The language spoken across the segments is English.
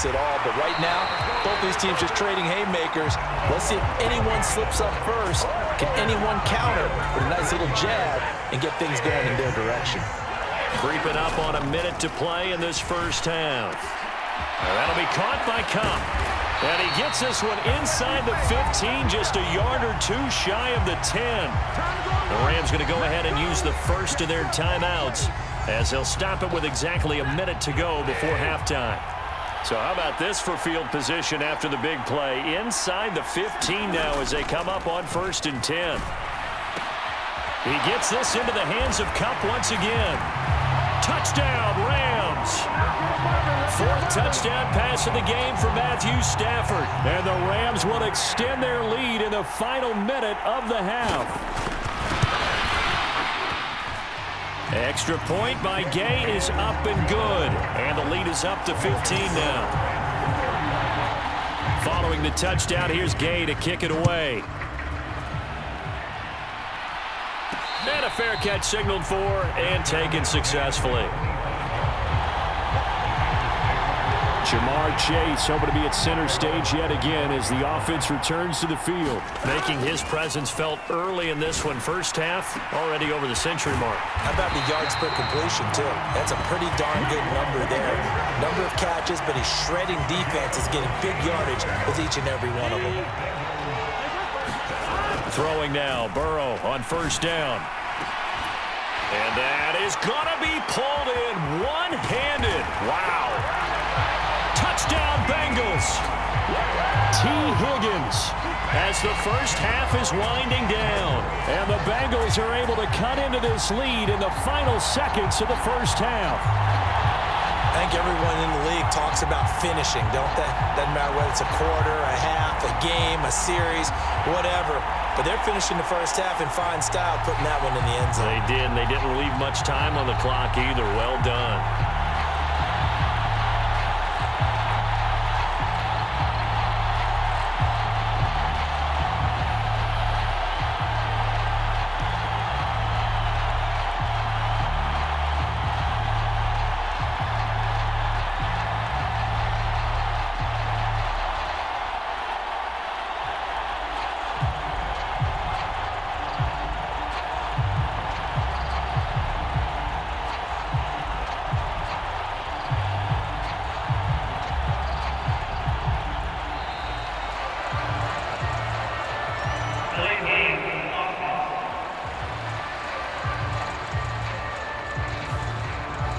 pace at all. But right now, both these teams just trading haymakers. Let's see if anyone slips up first. Can anyone counter with a nice little jab and get things going in their direction? Creeping up on a minute to play in this first half. That'll be caught by Cup. And he gets this one inside the 15, just a yard or two shy of the 10. The Rams going to go ahead and use the first of their timeouts as they'll stop it with exactly a minute to go before halftime. So how about this for field position after the big play? Inside the 15 now as they come up on 1st and 10. He gets this into the hands of Cup once again. Touchdown, Rams. 4th touchdown pass of the game for Matthew Stafford. And the Rams will extend their lead in the final minute of the half. Extra point by Gay is up and good. And the lead is up to 15 now. Following the touchdown, here's Gay to kick it away. And a fair catch signaled for and taken successfully. Jamar Chase hoping to be at center stage yet again as the offense returns to the field. Making his presence felt early in this one. First half, already over the century mark. How about the yards per completion, too? That's a pretty darn good number there. Number of catches, but he's shredding defenses, getting big yardage with each and every one of them. Throwing now, Burrow on 1st down. And that is going to be pulled in one-handed. Wow. Touchdown, Bengals. T. Higgins as the first half is winding down. And the Bengals are able to cut into this lead in the final seconds of the first half. I think everyone in the league talks about finishing, don't they? Doesn't matter whether it's a quarter, a half, a game, a series, whatever. But they're finishing the first half in fine style, putting that one in the end zone. They did, and they didn't leave much time on the clock either. Well done.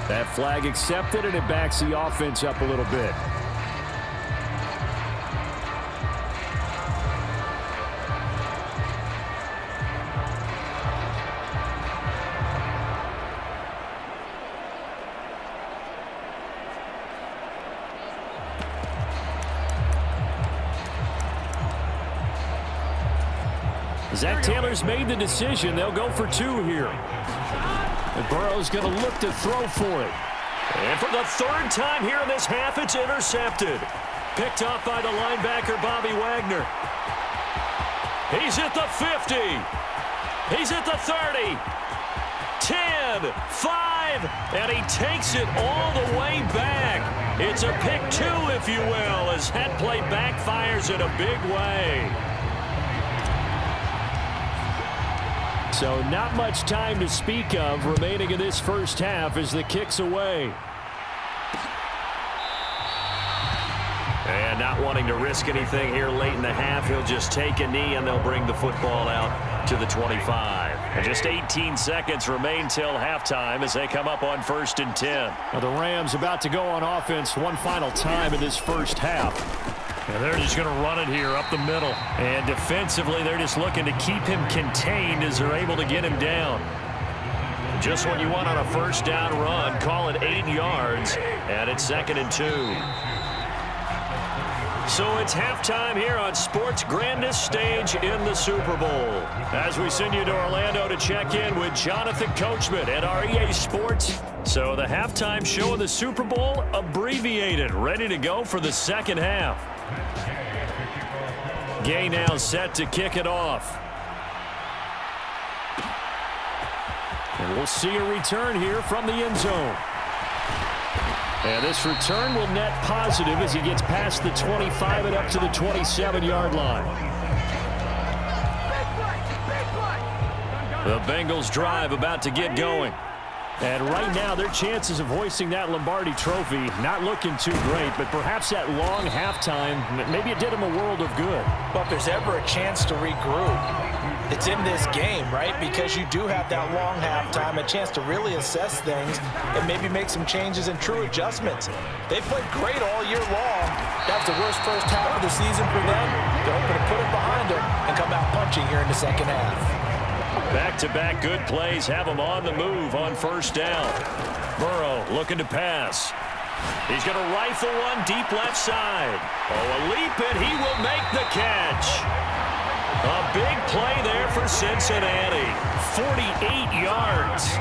That flag accepted, and it backs the offense up a little bit. Zach Taylor's made the decision. They'll go for 2 here. And Burrow's going to look to throw for it. And for the 3rd time here in this half, it's intercepted. Picked off by the linebacker, Bobby Wagner. He's at the 50. He's at the 30. 10, 5, and he takes it all the way back. It's a pick 2, if you will, as that play backfires in a big way. So not much time to speak of remaining in this first half as the kick's away. And not wanting to risk anything here late in the half, he'll just take a knee and they'll bring the football out to the 25. And just 18 seconds remain till halftime as they come up on 1st and 10. Now the Rams about to go on offense one final time in this first half. And they're just going to run it here up the middle. And defensively, they're just looking to keep him contained as they're able to get him down. Just what you want on a 1st down run. Call it 8 yards. And it's 2nd and 2. So it's halftime here on sports' grandest stage in the Super Bowl. As we send you to Orlando to check in with Jonathan Coachman at our EA Sports. So the halftime show of the Super Bowl abbreviated, ready to go for the 2nd half. Gay now set to kick it off. And we'll see a return here from the end zone. And this return will net positive as he gets past the 25 and up to the 27-yard line. The Bengals drive about to get going. And right now, their chances of hoisting that Lombardi trophy not looking too great, but perhaps that long halftime, maybe it did them a world of good. Well, if there's ever a chance to regroup, it's in this game, right? Because you do have that long halftime, a chance to really assess things and maybe make some changes and true adjustments. They played great all year long. That was the worst first half of the season for them. They're hoping to put it behind them and come out punching here in the second half. Back-to-back good plays have him on the move on first down. Burrow looking to pass. He's going to rifle one deep left side. Oh, a leap, and he will make the catch. A big play there for Cincinnati. 48 yards.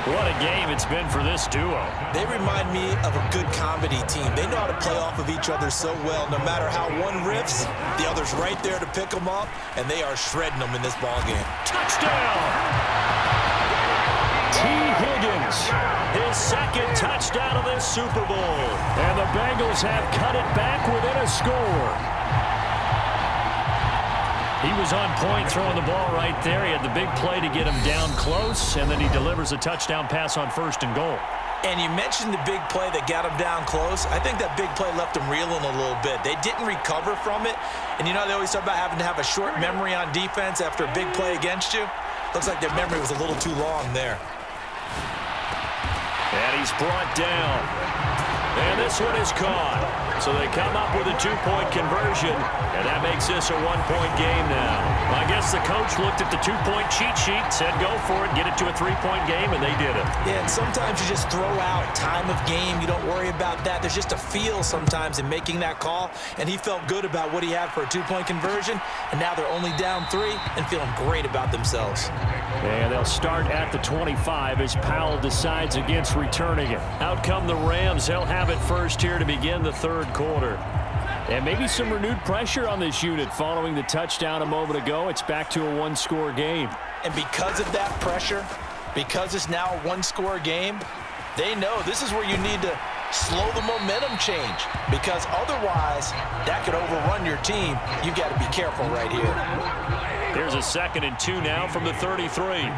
What a game it's been for this duo. They remind me of a good comedy team. They know how to play off of each other so well. No matter how one riffs, the other's right there to pick them up, and they are shredding them in this ballgame. Touchdown! T. Higgins, his second touchdown of this Super Bowl. And the Bengals have cut it back within a score. He was on point throwing the ball right there. He had the big play to get him down close, and then he delivers a touchdown pass on first and goal. And you mentioned the big play that got him down close. I think that big play left him reeling a little bit. They didn't recover from it. And you know, they always talk about having to have a short memory on defense after a big play against you. Looks like their memory was a little too long there. And he's brought down. And this one is caught. So they come up with a two-point conversion, and that makes this a one-point game now. I guess the coach looked at the two-point cheat sheet, said go for it, get it to a three-point game, and they did it. Yeah, and sometimes you just throw out time of game. You don't worry about that. There's just a feel sometimes in making that call, and he felt good about what he had for a two-point conversion, and now they're only down 3 and feeling great about themselves. And they'll start at the 25 as Powell decides against returning it. Out come the Rams. They'll have it first here to begin the third quarter. And maybe some renewed pressure on this unit following the touchdown a moment ago. It's back to a one-score game. And because of that pressure, because it's now a one-score game, they know this is where you need to slow the momentum change, because otherwise that could overrun your team. You've got to be careful right here. Here's a 2nd and 2 now from the 33.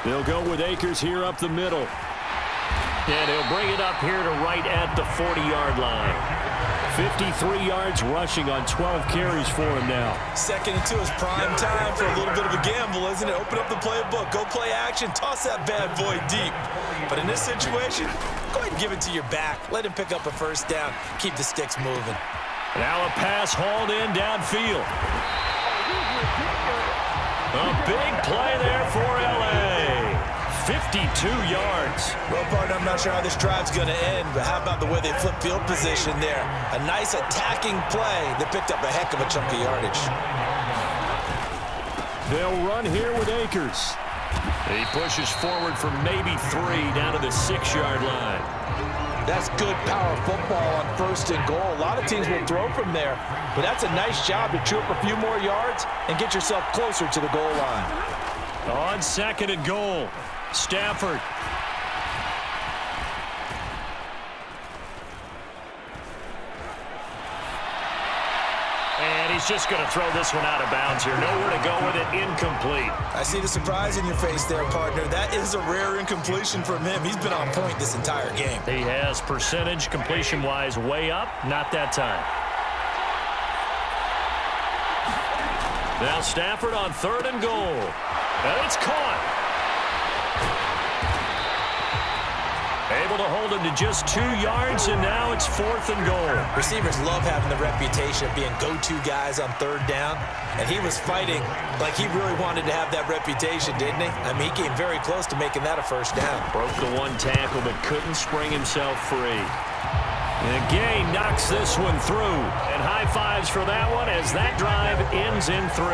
They'll go with Akers here up the middle. And he'll bring it up here to right at the 40-yard line. 53 yards rushing on 12 carries for him now. 2nd and 2 is prime time for a little bit of a gamble, isn't it? Open up the playbook, go play action, toss that bad boy deep. But in this situation, go ahead and give it to your back. Let him pick up a first down. Keep the sticks moving. Now a pass hauled in downfield. A big play there for L.A. 52 yards. Well, partner, I'm not sure how this drive's going to end, but how about the way they flip field position there? A nice attacking play that picked up a heck of a chunk of yardage. They'll run here with Akers. He pushes forward for maybe 3 down to the 6-yard line. That's good power football on 1st and goal. A lot of teams will throw from there, but that's a nice job to chew up a few more yards and get yourself closer to the goal line. On 2nd and goal, Stafford. And he's just going to throw this one out of bounds here. Nowhere to go with it. Incomplete. I see the surprise in your face there, partner. That is a rare incompletion from him. He's been on point this entire game. He has percentage completion-wise way up. Not that time. Now Stafford on 3rd and goal. And it's caught. Able to hold him to just 2 yards, and now it's 4th and goal. Receivers love having the reputation of being go-to guys on 3rd down, and he was fighting like he really wanted to have that reputation, didn't he? I mean, he came very close to making that a first down. Broke the one tackle, but couldn't spring himself free. And Gay knocks this one through, and high fives for that one as that drive ends in 3.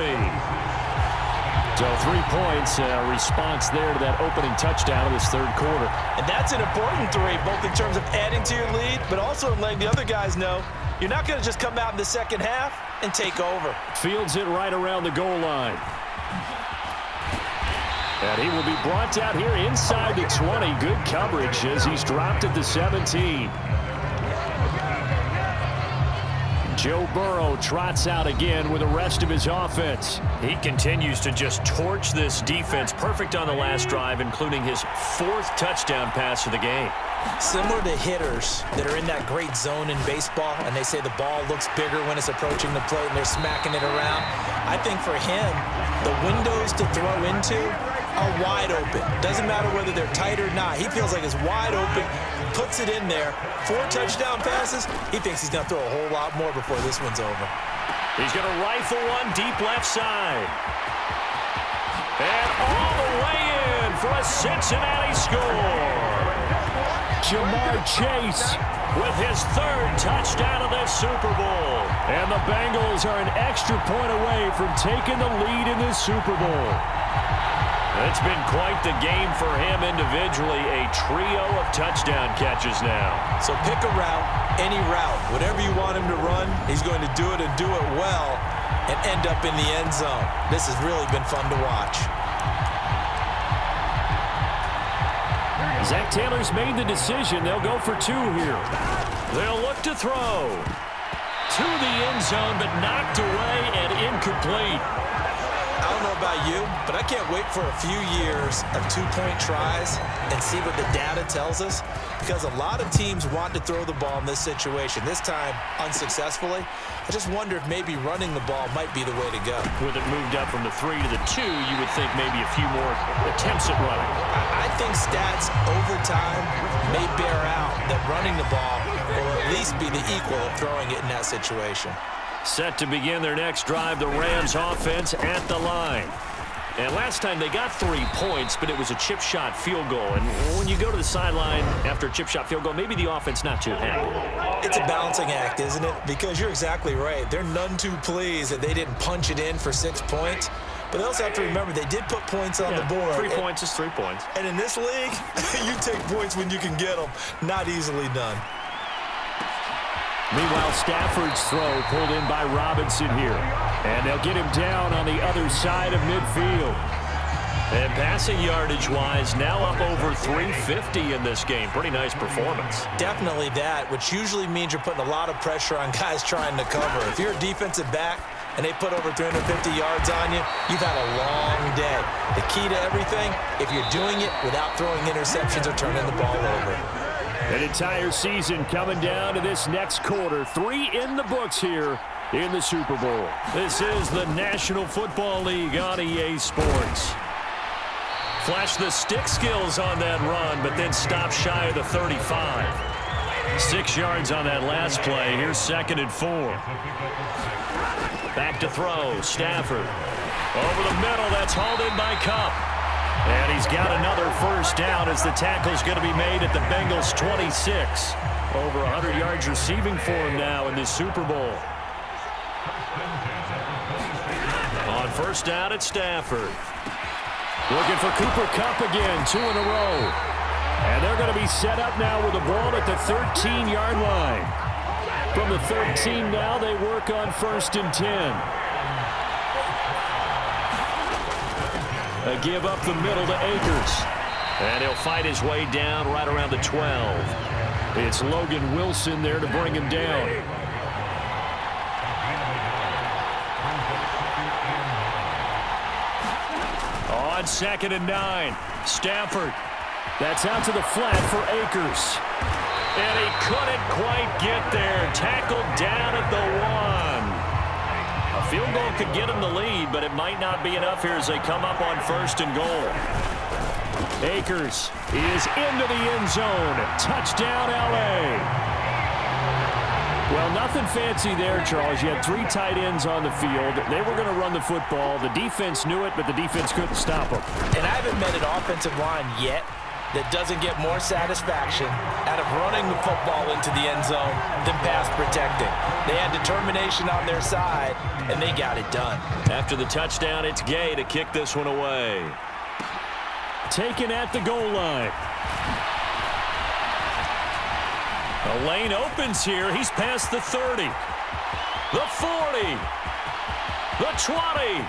So 3 points, response there to that opening touchdown of this third quarter. And that's an important 3, both in terms of adding to your lead, but also in letting the other guys know you're not going to just come out in the second half and take over. Fields it right around the goal line. And he will be brought down here inside the 20. Good coverage as he's dropped at the 17. Joe Burrow trots out again with the rest of his offense. He continues to just torch this defense. Perfect on the last drive, including his 4th touchdown pass of the game. Similar to hitters that are in that great zone in baseball, and they say the ball looks bigger when it's approaching the plate and they're smacking it around. I think for him, the windows to throw into are wide open. Doesn't matter whether they're tight or not. He feels like it's wide open, puts it in there. 4 touchdown passes. He thinks he's going to throw a whole lot more before this one's over. He's going to rifle one deep left side. And all the way in for a Cincinnati score. Jamar Chase with his 3rd touchdown of this Super Bowl. And the Bengals are an extra point away from taking the lead in this Super Bowl. It's been quite the game for him individually. A trio of touchdown catches now. So pick a route, any route. Whatever you want him to run, he's going to do it and do it well and end up in the end zone. This has really been fun to watch. Zach Taylor's made the decision. They'll go for 2 here. They'll look to throw. To the end zone, but knocked away and incomplete. I don't know about you, but I can't wait for a few years of 2-point tries and see what the data tells us, because a lot of teams want to throw the ball in this situation. This time, unsuccessfully. I just wonder if maybe running the ball might be the way to go. With it moved up from the 3 to the 2, you would think maybe a few more attempts at running. I think stats over time may bear out that running the ball will at least be the equal of throwing it in that situation. Set to begin their next drive, the Rams offense at the line. And last time they got 3 points, but it was a chip shot field goal. And when you go to the sideline after a chip shot field goal, maybe the offense not too happy. It's a balancing act, isn't it? Because you're exactly right. They're none too pleased that they didn't punch it in for 6 points. But they also have to remember they did put points on the board. 3 points is 3 points. And in this league, you take points when you can get them. Not easily done. Meanwhile, Stafford's throw pulled in by Robinson here. And they'll get him down on the other side of midfield. And passing yardage-wise, now up over 350 in this game. Pretty nice performance. Definitely that, which usually means you're putting a lot of pressure on guys trying to cover. If you're a defensive back and they put over 350 yards on you, you've had a long day. The key to everything, if you're doing it without throwing interceptions or turning the ball over. An entire season coming down to this next quarter. 3 in the books here in the Super Bowl. This is the National Football League on EA Sports. Flash the stick skills on that run, but then stop shy of the 35. 6 yards on that last play. Here's 2nd and 4. Back to throw. Stafford. Over the middle. That's hauled in by Cup. And he's got another first down as the tackle's going to be made at the Bengals' 26. Over 100 yards receiving for him now in this Super Bowl. On first down at Stafford. Looking for Cooper Kupp again, 2 in a row. And they're going to be set up now with the ball at the 13-yard line. From the 13 now, they work on 1st and 10. A give up the middle to Akers. And he'll fight his way down right around the 12. It's Logan Wilson there to bring him down. On 2nd and 9, Stafford. That's out to the flat for Akers. And he couldn't quite get there. Tackled down at the 1. A field goal could get him the lead, but it might not be enough here as they come up on 1st and goal. Akers is into the end zone. Touchdown, L.A. Well, nothing fancy there, Charles. You had 3 tight ends on the field. They were going to run the football. The defense knew it, but the defense couldn't stop them. And I haven't met an offensive line yet that doesn't get more satisfaction out of running the football into the end zone than pass protecting. They had determination on their side, and they got it done. After the touchdown, it's Gay to kick this one away. Taken at the goal line. A lane opens here. He's past the 30. The 40. The 20.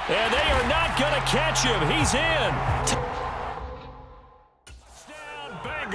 And they are not going to catch him. He's in.